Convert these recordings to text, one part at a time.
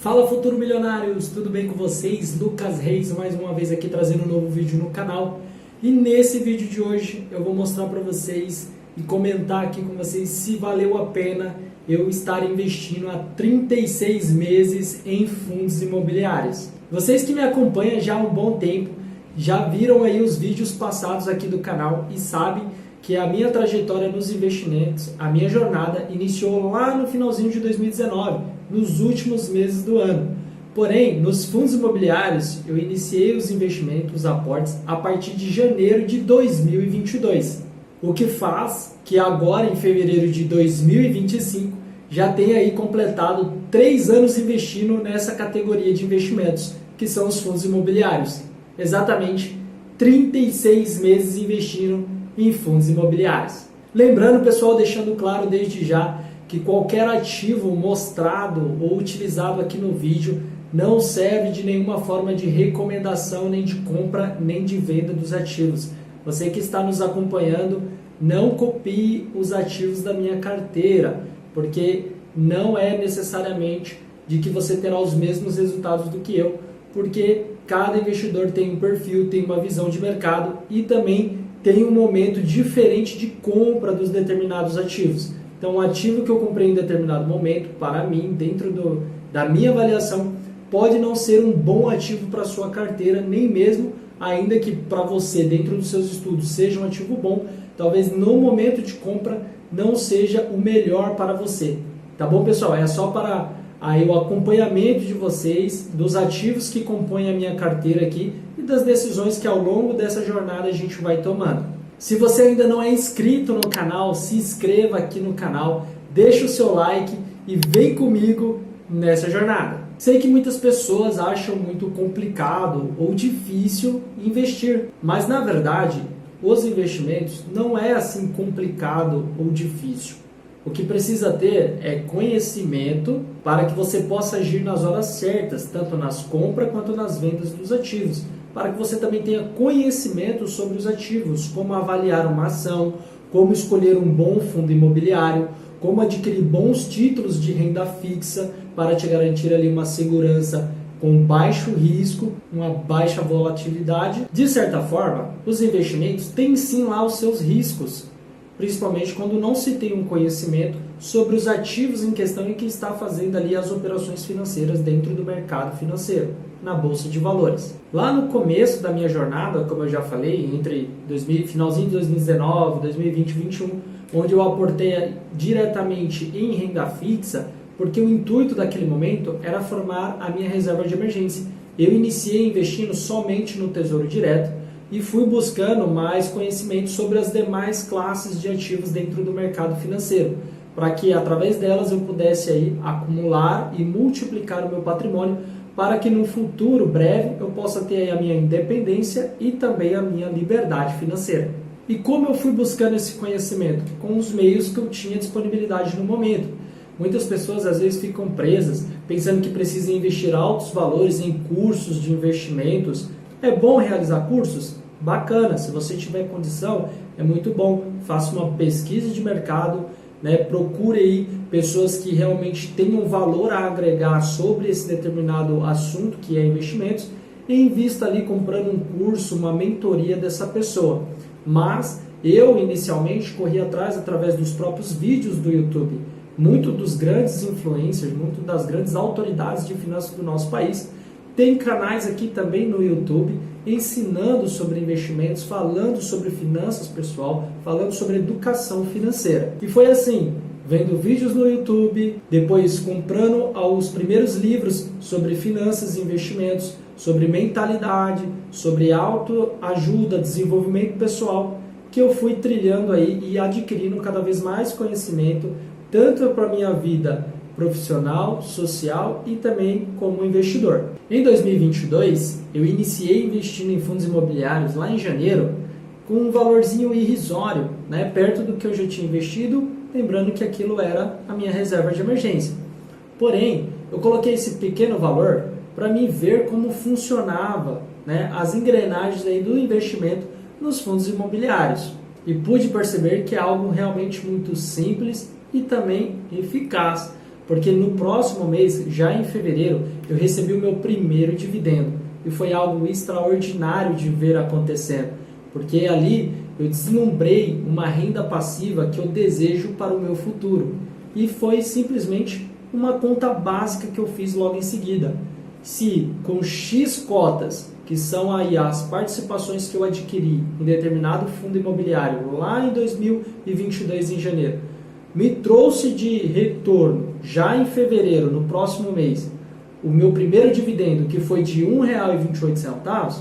Fala Futuro Milionários, tudo bem com vocês? Lucas Reis mais uma vez aqui trazendo um novo vídeo no canal. E nesse vídeo de hoje eu vou mostrar para vocês e comentar aqui com vocês se valeu a pena eu estar investindo há 36 meses em fundos imobiliários. Vocês que me acompanham já há um bom tempo, já viram aí os vídeos passados aqui do canal e sabem que a minha trajetória nos investimentos, a minha jornada iniciou lá no finalzinho de 2019, nos últimos meses do ano. Porém, nos fundos imobiliários, eu iniciei os investimentos, os aportes, a partir de janeiro de 2022. O que faz que agora, em fevereiro de 2025, já tenha aí completado 3 anos investindo nessa categoria de investimentos, que são os fundos imobiliários. Exatamente 36 meses investindo em fundos imobiliários. Lembrando, pessoal, deixando claro desde já que qualquer ativo mostrado ou utilizado aqui no vídeo não serve de nenhuma forma de recomendação, nem de compra, nem de venda dos ativos. Você que está nos acompanhando, não copie os ativos da minha carteira, porque não é necessariamente de que você terá os mesmos resultados do que eu, porque cada investidor tem um perfil, tem uma visão de mercado e também tem um momento diferente de compra dos determinados ativos. Então, o ativo que eu comprei em determinado momento, para mim, dentro da minha avaliação, pode não ser um bom ativo para a sua carteira, nem mesmo, ainda que para você, dentro dos seus estudos, seja um ativo bom, talvez no momento de compra não seja o melhor para você. Tá bom, pessoal? É só para aí o acompanhamento de vocês, dos ativos que compõem a minha carteira aqui e das decisões que ao longo dessa jornada a gente vai tomando. Se você ainda não é inscrito no canal, se inscreva aqui no canal, deixa o seu like e vem comigo nessa jornada. Sei que muitas pessoas acham muito complicado ou difícil investir, mas na verdade os investimentos não é assim complicado ou difícil. O que precisa ter é conhecimento para que você possa agir nas horas certas, tanto nas compras quanto nas vendas dos ativos, para que você também tenha conhecimento sobre os ativos, como avaliar uma ação, como escolher um bom fundo imobiliário, como adquirir bons títulos de renda fixa para te garantir ali uma segurança com baixo risco, uma baixa volatilidade. De certa forma, os investimentos têm sim lá os seus riscos, principalmente quando não se tem um conhecimento sobre os ativos em questão e que está fazendo ali as operações financeiras dentro do mercado financeiro, na Bolsa de Valores. Lá no começo da minha jornada, como eu já falei, entre finalzinho de 2019, 2020 e 2021, onde eu aportei diretamente em renda fixa, porque o intuito daquele momento era formar a minha reserva de emergência. Eu iniciei investindo somente no Tesouro Direto e fui buscando mais conhecimento sobre as demais classes de ativos dentro do mercado financeiro, para que através delas eu pudesse aí acumular e multiplicar o meu patrimônio, para que no futuro breve eu possa ter aí a minha independência e também a minha liberdade financeira. E como eu fui buscando esse conhecimento? Com os meios que eu tinha disponibilidade no momento. Muitas pessoas às vezes ficam presas, pensando que precisam investir altos valores em cursos de investimentos. É bom realizar cursos? Bacana, se você tiver condição, é muito bom. Faça uma pesquisa de mercado, né? Procure aí pessoas que realmente tenham valor a agregar sobre esse determinado assunto que é investimentos e invista ali comprando um curso, uma mentoria dessa pessoa. Mas eu inicialmente corri atrás através dos próprios vídeos do YouTube. Muito dos grandes influencers, muito das grandes autoridades de finanças do nosso país tem canais aqui também no YouTube ensinando sobre investimentos, falando sobre finanças pessoal, falando sobre educação financeira. E foi assim, vendo vídeos no YouTube, depois comprando os primeiros livros sobre finanças e investimentos, sobre mentalidade, sobre autoajuda, desenvolvimento pessoal, que eu fui trilhando aí e adquirindo cada vez mais conhecimento, tanto para a minha vida profissional, social e também como investidor. Em 2022, eu iniciei investindo em fundos imobiliários lá em janeiro com um valorzinho irrisório, né, perto do que eu já tinha investido, lembrando que aquilo era a minha reserva de emergência. Porém, eu coloquei esse pequeno valor para mim ver como funcionava, né, as engrenagens aí do investimento nos fundos imobiliários. E pude perceber que é algo realmente muito simples e também eficaz, porque no próximo mês, já em fevereiro, eu recebi o meu primeiro dividendo. E foi algo extraordinário de ver acontecendo, porque ali eu deslumbrei uma renda passiva que eu desejo para o meu futuro. E foi simplesmente uma conta básica que eu fiz logo em seguida. Se com X cotas, que são aí as participações que eu adquiri em determinado fundo imobiliário lá em 2022 em janeiro, me trouxe de retorno já em fevereiro, no próximo mês, o meu primeiro dividendo, que foi de R$ 1,28,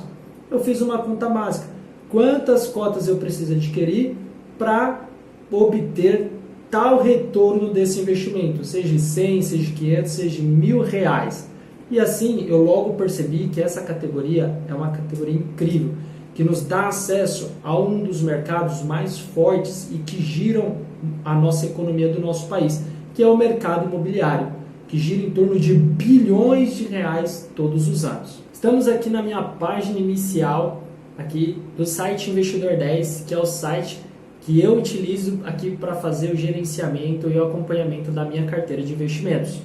eu fiz uma conta básica. Quantas cotas eu preciso adquirir para obter tal retorno desse investimento? Seja 100, seja 500, seja R$1.000. E assim eu logo percebi que essa categoria é uma categoria incrível, que nos dá acesso a um dos mercados mais fortes e que giram a nossa economia do nosso país, que é o mercado imobiliário, que gira em torno de bilhões de reais todos os anos. Estamos aqui na minha página inicial aqui do site Investidor 10, que é o site que eu utilizo aqui para fazer o gerenciamento e o acompanhamento da minha carteira de investimentos.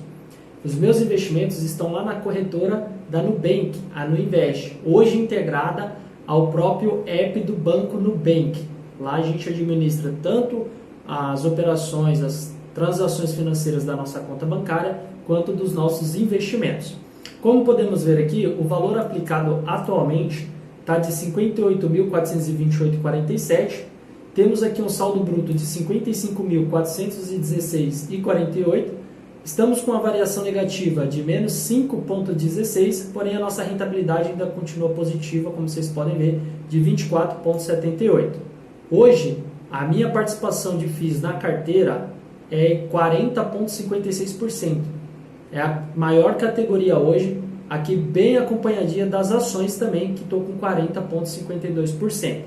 Os meus investimentos estão lá na corretora da Nubank, a Nuinvest, hoje integrada ao próprio app do banco Nubank. Lá a gente administra tanto as operações, as transações financeiras da nossa conta bancária, quanto dos nossos investimentos. Como podemos ver aqui, o valor aplicado atualmente está de R$ 58.428,47. Temos aqui um saldo bruto de R$ 55.416,48. Estamos com uma variação negativa de menos 5,16, porém a nossa rentabilidade ainda continua positiva, como vocês podem ver, de 24,78. Hoje, a minha participação de FIIs na carteira é 40,56%. É a maior categoria hoje, aqui bem acompanhadinha das ações também, que estou com 40,52%.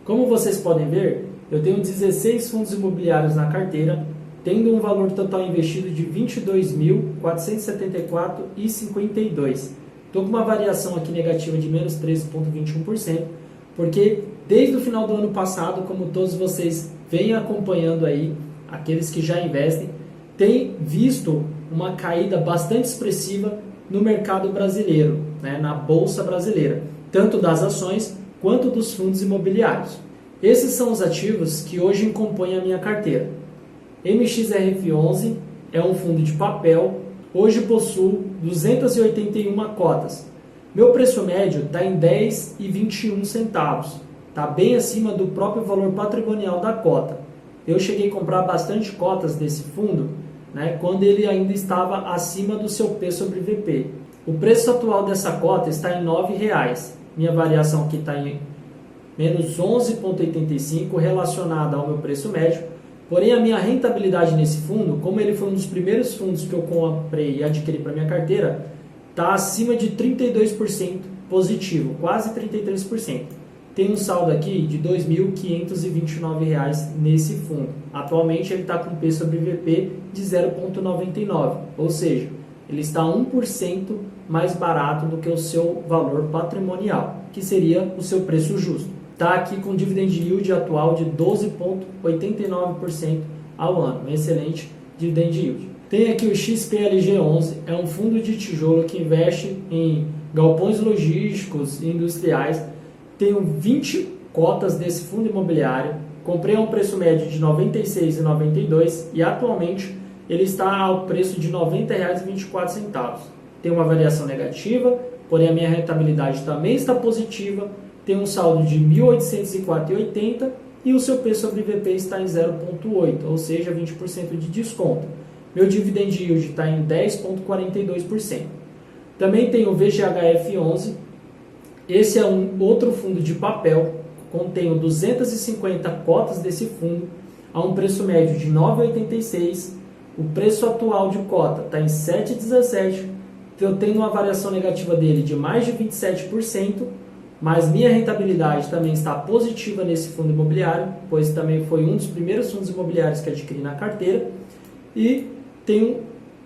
Como vocês podem ver, eu tenho 16 fundos imobiliários na carteira, tendo um valor total investido de R$ 22.474,52. Estou com uma variação aqui negativa de menos 13,21%, porque desde o final do ano passado, como todos vocês vêm acompanhando aí, aqueles que já investem, têm visto uma caída bastante expressiva no mercado brasileiro, né, na Bolsa Brasileira, tanto das ações quanto dos fundos imobiliários. Esses são os ativos que hoje compõem a minha carteira. MXRF11 é um fundo de papel, hoje possuo 281 cotas. Meu preço médio está em R$ 10,21, está bem acima do próprio valor patrimonial da cota. Eu cheguei a comprar bastante cotas desse fundo, né, quando ele ainda estava acima do seu P sobre VP. O preço atual dessa cota está em R$ 9,00. Minha variação aqui está em menos 11,85 relacionada ao meu preço médio. Porém, a minha rentabilidade nesse fundo, como ele foi um dos primeiros fundos que eu comprei e adquiri para minha carteira, está acima de 32% positivo, quase 33%. Tem um saldo aqui de R$ 2.529 nesse fundo. Atualmente ele está com P sobre VP de 0,99, ou seja, ele está 1% mais barato do que o seu valor patrimonial, que seria o seu preço justo. Está aqui com dividend yield atual de 12,89% ao ano, um excelente dividend yield. Tem aqui o XPLG11, é um fundo de tijolo que investe em galpões logísticos e industriais. Tenho 20 cotas desse fundo imobiliário, comprei a um preço médio de R$ 96,92 e atualmente ele está ao preço de R$ 90,24. Tem uma variação negativa, porém a minha rentabilidade também está positiva, tem um saldo de R$ 1.804,80 e o seu P sobre VP está em 0,8, ou seja, 20% de desconto. Meu dividend yield está em 10,42%. Também tem o VGHF11. Esse é um outro fundo de papel. Contenho 250 cotas desse fundo a um preço médio de R$ 9,86. O preço atual de cota está em R$ 7,17. Eu tenho uma variação negativa dele de mais de 27%, mas minha rentabilidade também está positiva nesse fundo imobiliário, pois também foi um dos primeiros fundos imobiliários que adquiri na carteira, e tenho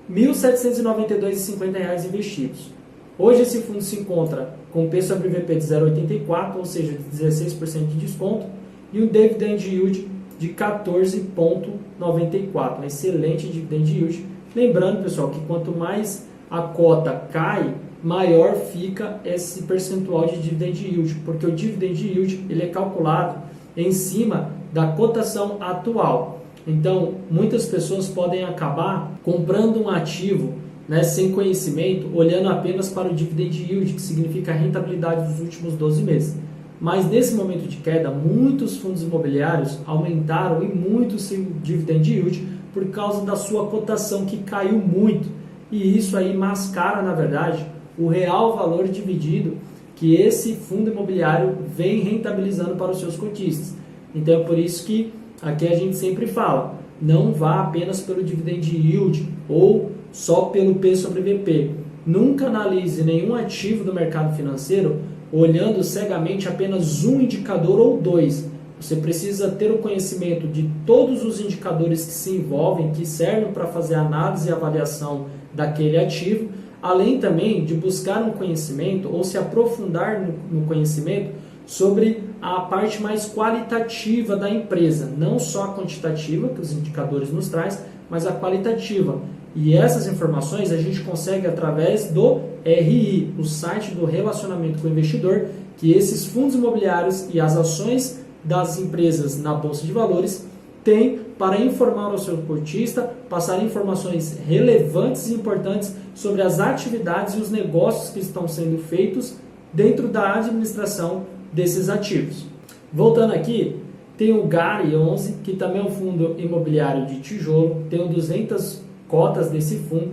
R$ 1.792,50 investidos. Hoje esse fundo se encontra com P sobre VP de 0,84, ou seja, de 16% de desconto, e um dividend yield de 14,94, um excelente dividend yield, Lembrando, pessoal, que quanto mais a cota cai, maior fica esse percentual de dividend yield, porque o dividend yield ele é calculado em cima da cotação atual. Então, muitas pessoas podem acabar comprando um ativo, né, sem conhecimento, olhando apenas para o dividend yield, que significa a rentabilidade dos últimos 12 meses. Mas nesse momento de queda, muitos fundos imobiliários aumentaram e muito seu dividend yield por causa da sua cotação que caiu muito. E isso aí mascara, na verdade, o real valor dividido que esse fundo imobiliário vem rentabilizando para os seus cotistas. Então é por isso que aqui a gente sempre fala, não vá apenas pelo dividend yield ou só pelo P sobre VP. Nunca analise nenhum ativo do mercado financeiro olhando cegamente apenas um indicador ou dois. Você precisa ter o conhecimento de todos os indicadores que se envolvem, que servem para fazer análise e avaliação daquele ativo, além também de buscar um conhecimento ou se aprofundar no conhecimento sobre a parte mais qualitativa da empresa, não só a quantitativa, que os indicadores nos trazem, mas a qualitativa. E essas informações a gente consegue através do RI, o site do relacionamento com o investidor, que esses fundos imobiliários e as ações das empresas na Bolsa de Valores têm para informar o seu cotista, passar informações relevantes e importantes sobre as atividades e os negócios que estão sendo feitos dentro da administração desses ativos. Voltando aqui, tem o GARI 11, que também é um fundo imobiliário de tijolo, tenho 200 cotas desse fundo.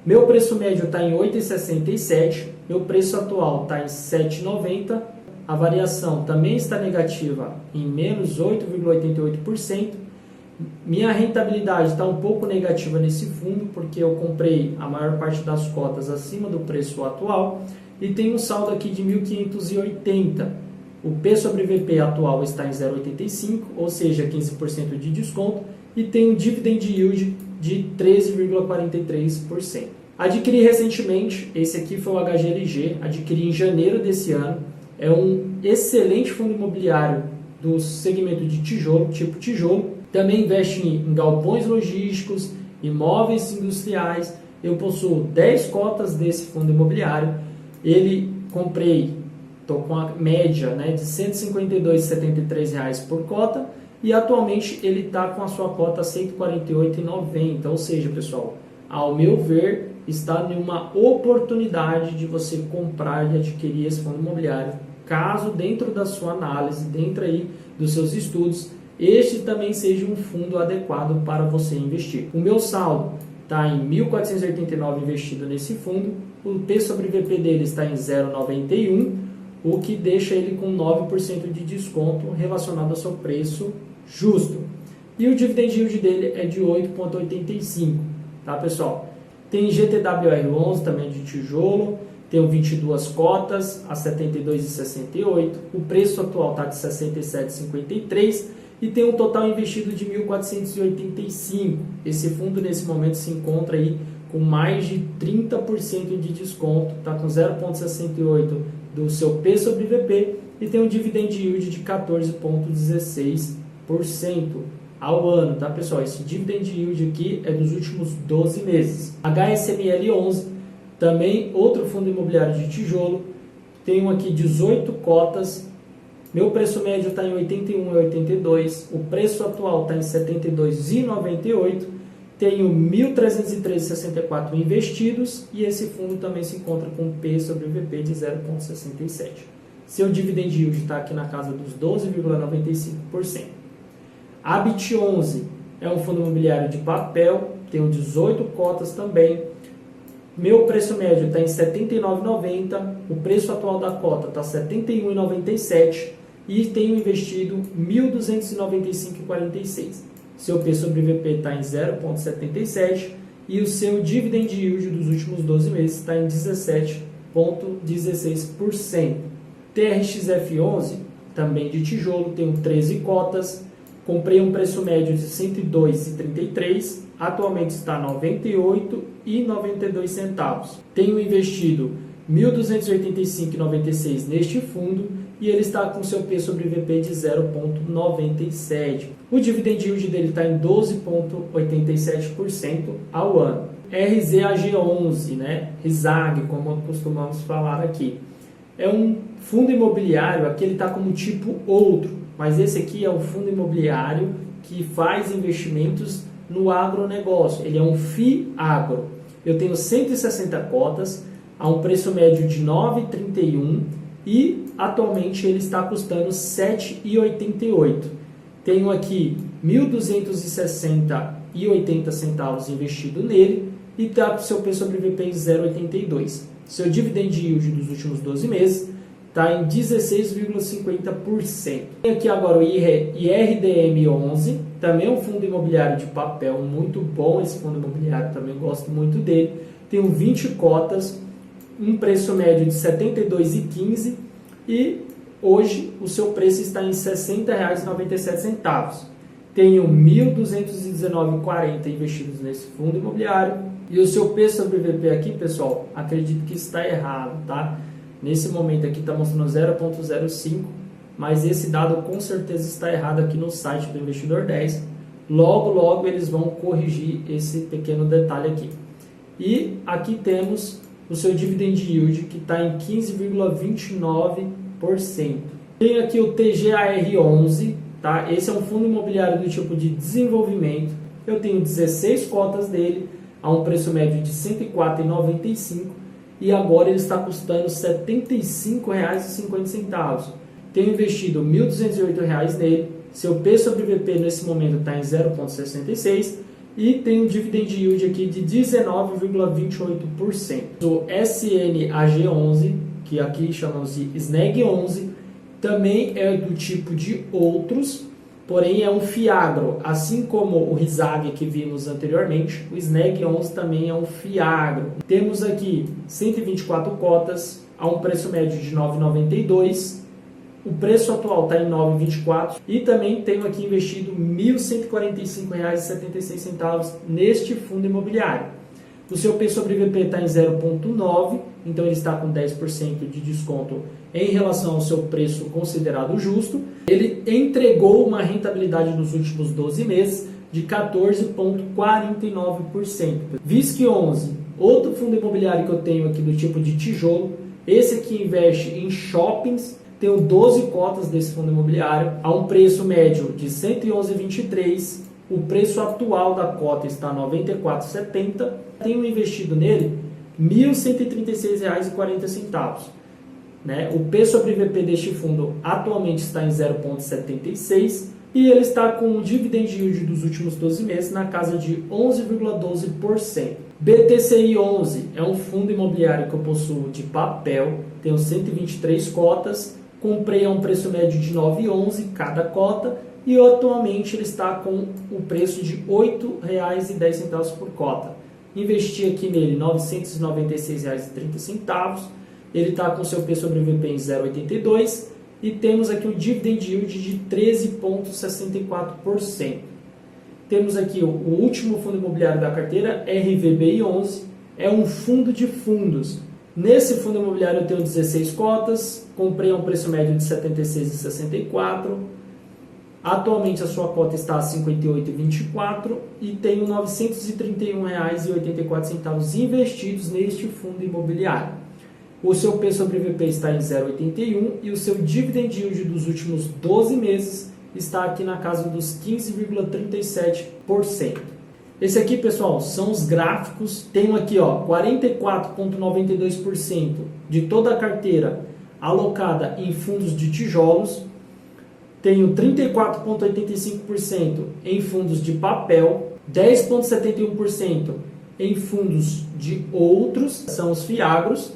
Meu preço médio está em 8,67, meu preço atual está em 7,90, a variação também está negativa em menos 8,88%. Minha rentabilidade está um pouco negativa nesse fundo, porque eu comprei a maior parte das cotas acima do preço atual e tem um saldo aqui de 1.580. O P sobre VP atual está em 0,85, ou seja, 15% de desconto, e tem um dividend yield de 13,43%. Adquiri recentemente, esse aqui foi o HGLG, adquiri em janeiro desse ano. É um excelente fundo imobiliário do segmento de tijolo, tipo tijolo. Também investe em galpões logísticos, imóveis industriais. Eu possuo 10 cotas desse fundo imobiliário. Ele comprei, estou com a média, né, de R$ 152,73 por cota. E atualmente ele está com a sua cota R$ 148,90. Ou seja, pessoal, ao meu ver, está em uma oportunidade de você comprar e adquirir esse fundo imobiliário, caso dentro da sua análise, dentro aí dos seus estudos, este também seja um fundo adequado para você investir. O meu saldo está em 1.489 investido nesse fundo, o P sobre VP dele está em 0,91, o que deixa ele com 9% de desconto relacionado ao seu preço justo. E o dividend yield dele é de 8,85, tá, pessoal? Tem GTWR11 também de tijolo, tenho 22 cotas a 72,68, o preço atual está de 67,53 e tem um total investido de 1.485. Esse fundo nesse momento se encontra aí com mais de 30% de desconto, está com 0,68 do seu P sobre VP e tem um dividend yield de 14,16% ao ano, tá, pessoal? Esse dividend yield aqui é dos últimos 12 meses. HSML 11, também outro fundo imobiliário de tijolo, tenho aqui 18 cotas, meu preço médio está em 81,82, o preço atual está em 72,98, tenho 1.313,64 investidos e esse fundo também se encontra com P sobre VP de 0,67. Seu dividend yield está aqui na casa dos 12,95%. Habit 11 é um fundo imobiliário de papel, tenho 18 cotas também. Meu preço médio está em R$ 79,90, o preço atual da cota está R$ 71,97 e tenho investido R$ 1.295,46. Seu P sobre VP está em 0,77 e o seu dividend yield dos últimos 12 meses está em 17,16%. TRXF11, também de tijolo, tenho 13 cotas. Comprei um preço médio de R$ 102,33, atualmente está R$ 98,92. Tenho investido R$ 1.285,96 neste fundo e ele está com seu P sobre VP de 0,97. O dividend yield dele está em 12,87% ao ano. RZAG11, né? RISAG, como costumamos falar aqui. É um fundo imobiliário, aqui ele está como tipo outro, mas esse aqui é um fundo imobiliário que faz investimentos no agronegócio. Ele é um FIAGRO. Eu tenho 160 cotas a um preço médio de R$ 9,31 e atualmente ele está custando R$ 7,88. Tenho aqui R$ 1.260,80 investido nele e está com seu P sobre VP em 0,82. Seu dividend yield dos últimos 12 meses está em 16,50%. Tenho aqui agora o IRDM11, também é um fundo imobiliário de papel, muito bom esse fundo imobiliário, também gosto muito dele. Tenho 20 cotas, um preço médio de R$ 72,15 e hoje o seu preço está em R$ 60,97. Tenho R$ 1.219,40 investidos nesse fundo imobiliário. E o seu P sobre VP aqui, pessoal, acredito que está errado, tá? Nesse momento aqui está mostrando 0,05, mas esse dado com certeza está errado aqui no site do Investidor 10. Logo, logo eles vão corrigir esse pequeno detalhe aqui. E aqui temos o seu dividend yield, que está em 15,29%. Tenho aqui o TGAR11, tá? Esse é um fundo imobiliário do tipo de desenvolvimento. Eu tenho 16 cotas dele, a um preço médio de R$ 104,95 e agora ele está custando R$ 75,50. Tenho investido R$ 1.208 nele, seu P sobre VP nesse momento está em 0,66 e tem um dividend yield aqui de 19,28%. O SNAG11, que aqui chamamos de SNAG11, também é do tipo de outros, porém é um FIAGRO, assim como o RISAG que vimos anteriormente, o SNAG11 também é um FIAGRO. Temos aqui 124 cotas a um preço médio de R$ 9,92, o preço atual está em R$ 9,24 e também tenho aqui investido R$ 1.145,76 neste fundo imobiliário. O seu P sobre VP está em 0,9, então ele está com 10% de desconto em relação ao seu preço considerado justo. Ele entregou uma rentabilidade nos últimos 12 meses de 14,49%. VISC11, outro fundo imobiliário que eu tenho aqui do tipo de tijolo, esse aqui investe em shoppings. Tenho 12 cotas desse fundo imobiliário a um preço médio de R$ 111,23. O preço atual da cota está R$ 94,70. Tenho investido nele R$ 1.136,40. Né? O P sobre VP deste fundo atualmente está em 0,76 e ele está com um dividend yield dos últimos 12 meses na casa de 11,12%. BTCI11 é um fundo imobiliário que eu possuo de papel, tenho 123 cotas, comprei a um preço médio de R$ 9,11 cada cota e atualmente ele está com o preço de R$ 8,10 por cota. Investi aqui nele R$ 996,30. Ele está com seu P sobre VP em 0,82 e temos aqui o dividend yield de 13,64%. Temos aqui o último fundo imobiliário da carteira, RVBI11, é um fundo de fundos. Nesse fundo imobiliário eu tenho 16 cotas, comprei a um preço médio de R$ 76,64. Atualmente a sua cota está a R$ 58,24 e tenho R$ 931,84 investidos neste fundo imobiliário. O seu P sobre VP está em 0,81 e o seu dividend yield dos últimos 12 meses está aqui na casa dos 15,37%. Esse aqui, pessoal, são os gráficos. Tenho aqui, 44,92% de toda a carteira alocada em fundos de tijolos. Tenho 34,85% em fundos de papel, 10,71% em fundos de outros, são os FIAGROS.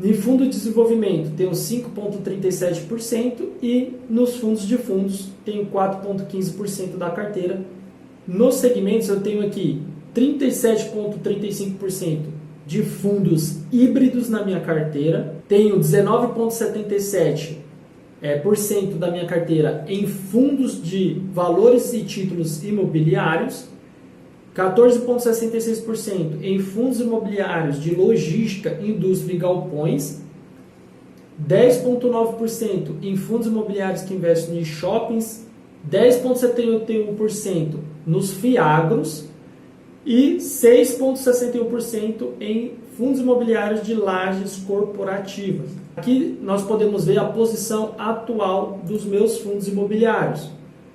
Em fundo de desenvolvimento tenho 5,37% e nos fundos de fundos tenho 4,15% da carteira. Nos segmentos eu tenho aqui 37,35% de fundos híbridos na minha carteira, tenho 19,77% da minha carteira em fundos de valores e títulos imobiliários, 14,66% em fundos imobiliários de logística, indústria e galpões, 10,9% em fundos imobiliários que investem em shoppings, 10,71% nos FIAGROS e 6,61% em fundos imobiliários de lajes corporativas. Aqui nós podemos ver a posição atual dos meus fundos imobiliários.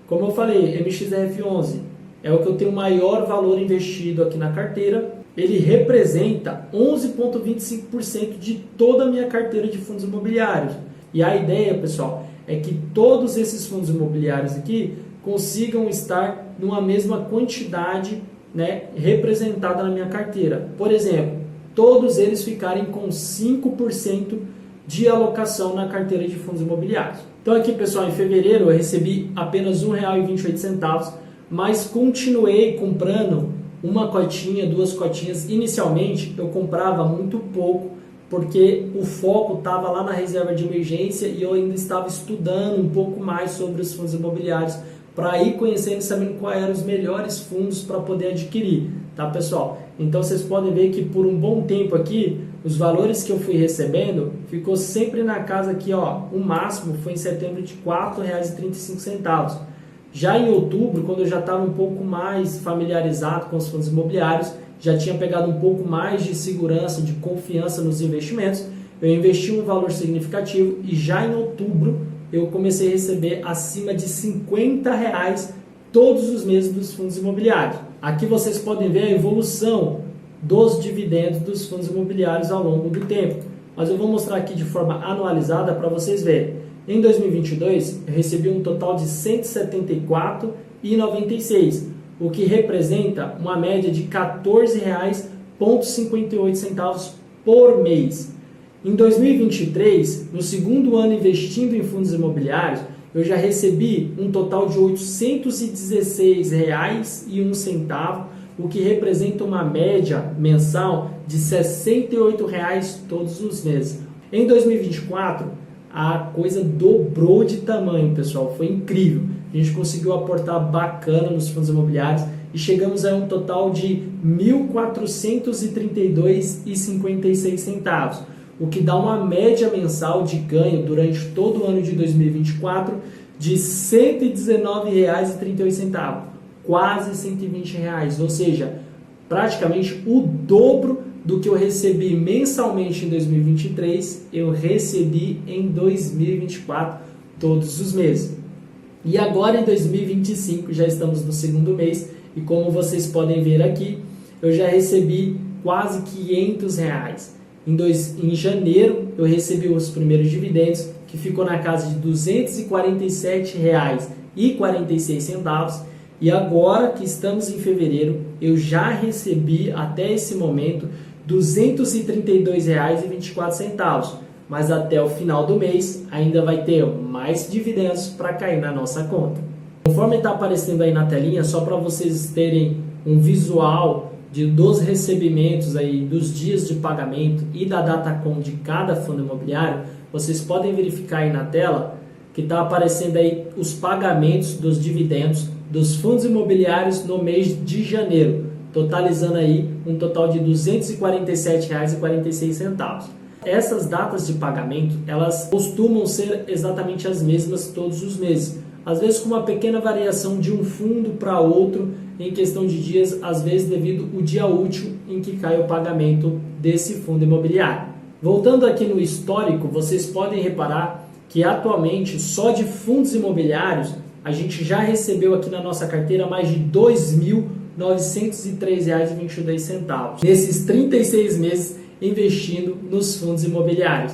Como eu falei, MXRF11 é o que eu tenho maior valor investido aqui na carteira. Ele representa 11,25% de toda a minha carteira de fundos imobiliários. E a ideia, pessoal, é que todos esses fundos imobiliários aqui consigam estar numa mesma quantidade, né, representada na minha carteira. Por exemplo, todos eles ficarem com 5% de alocação na carteira de fundos imobiliários. Então aqui, pessoal, em fevereiro eu recebi apenas R$ 1,28, mas continuei comprando uma cotinha, duas cotinhas. Inicialmente eu comprava muito pouco, porque o foco estava lá na reserva de emergência e eu ainda estava estudando um pouco mais sobre os fundos imobiliários para ir conhecendo e sabendo quais eram os melhores fundos para poder adquirir, tá, pessoal? Então vocês podem ver que por um bom tempo aqui, os valores que eu fui recebendo ficou sempre na casa aqui, ó, o máximo foi em setembro de R$ 4,35. Já em outubro, quando eu já estava um pouco mais familiarizado com os fundos imobiliários, já tinha pegado um pouco mais de segurança, de confiança nos investimentos, eu investi um valor significativo e já em outubro eu comecei a receber acima de R$ 50 todos os meses dos fundos imobiliários. Aqui vocês podem ver a evolução dos dividendos dos fundos imobiliários ao longo do tempo, mas eu vou mostrar aqui de forma anualizada para vocês verem. Em 2022 eu recebi um total de R$ 174,96, o que representa uma média de R$ 14,58 por mês. Em 2023, no segundo ano investindo em fundos imobiliários, eu já recebi um total de R$ 816,01, o que representa uma média mensal de R$ 68 todos os meses. Em 2024, a coisa dobrou de tamanho, pessoal, foi incrível. A gente conseguiu aportar bacana nos fundos imobiliários e chegamos a um total de R$ 1.432,56, o que dá uma média mensal de ganho durante todo o ano de 2024 de R$ 119,38, quase R$ 120, ou seja, praticamente o dobro do que eu recebi mensalmente em 2023, eu recebi em 2024 todos os meses. E agora em 2025, já estamos no segundo mês, e como vocês podem ver aqui, eu já recebi quase R$ 500. Em janeiro, eu recebi os primeiros dividendos, que ficou na casa de R$ 247,46. E agora que estamos em fevereiro, eu já recebi até esse momento R$ 232,24. Mas até o final do mês ainda vai ter mais dividendos para cair na nossa conta. Conforme está aparecendo aí na telinha, só para vocês terem um visual dos recebimentos aí, dos dias de pagamento e da Datacom de cada fundo imobiliário, vocês podem verificar aí na tela que está aparecendo aí os pagamentos dos dividendos dos fundos imobiliários no mês de janeiro, totalizando aí um total de R$ 247,46. Essas datas de pagamento, elas costumam ser exatamente as mesmas todos os meses, às vezes com uma pequena variação de um fundo para outro em questão de dias, às vezes devido ao dia útil em que cai o pagamento desse fundo imobiliário. Voltando aqui no histórico, vocês podem reparar que atualmente só de fundos imobiliários a gente já recebeu aqui na nossa carteira mais de R$ 2.903,22 nesses 36 meses investindo nos fundos imobiliários.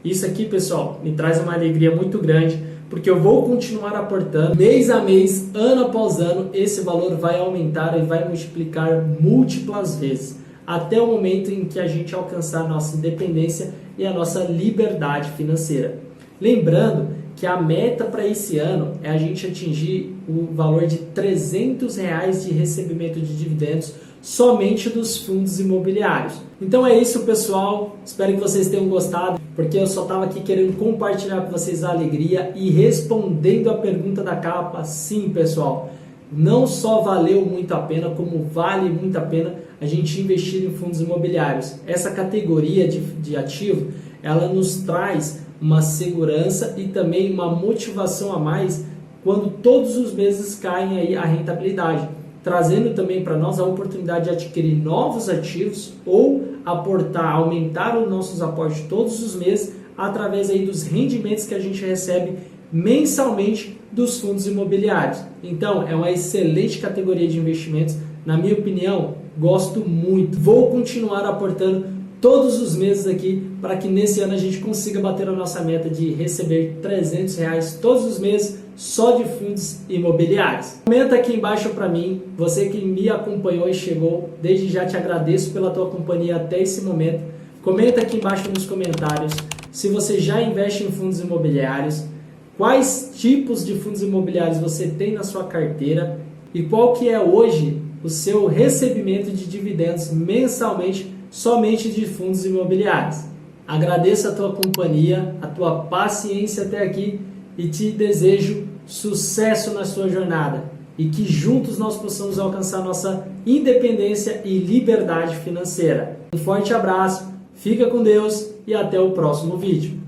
Isso aqui, pessoal, me traz uma alegria muito grande, porque eu vou continuar aportando mês a mês, ano após ano, esse valor vai aumentar e vai multiplicar múltiplas vezes, até o momento em que a gente alcançar a nossa independência e a nossa liberdade financeira. Lembrando que a meta para esse ano é a gente atingir o valor de R$ 300 de recebimento de dividendos somente dos fundos imobiliários. Então é isso, pessoal. Espero que vocês tenham gostado, porque eu só estava aqui querendo compartilhar com vocês a alegria e respondendo a pergunta da capa. Sim, pessoal, não só valeu muito a pena, como vale muito a pena a gente investir em fundos imobiliários. Essa categoria de ativo, ela nos traz uma segurança e também uma motivação a mais quando todos os meses caem aí a rentabilidade. trazendo também para nós a oportunidade de adquirir novos ativos ou aportar, aumentar os nossos aportes todos os meses através aí dos rendimentos que a gente recebe mensalmente dos fundos imobiliários. Então, é uma excelente categoria de investimentos. Na minha opinião, gosto muito. Vou continuar aportando todos os meses aqui para que nesse ano a gente consiga bater a nossa meta de receber R$300 todos os meses só de fundos imobiliários. Comenta aqui embaixo para mim, você que me acompanhou e chegou, desde já te agradeço pela tua companhia até esse momento. Comenta aqui embaixo nos comentários se você já investe em fundos imobiliários, quais tipos de fundos imobiliários você tem na sua carteira e qual que é hoje o seu recebimento de dividendos mensalmente somente de fundos imobiliários. Agradeço a tua companhia, a tua paciência até aqui e te desejo sucesso na sua jornada e que juntos nós possamos alcançar nossa independência e liberdade financeira. Um forte abraço, fica com Deus e até o próximo vídeo.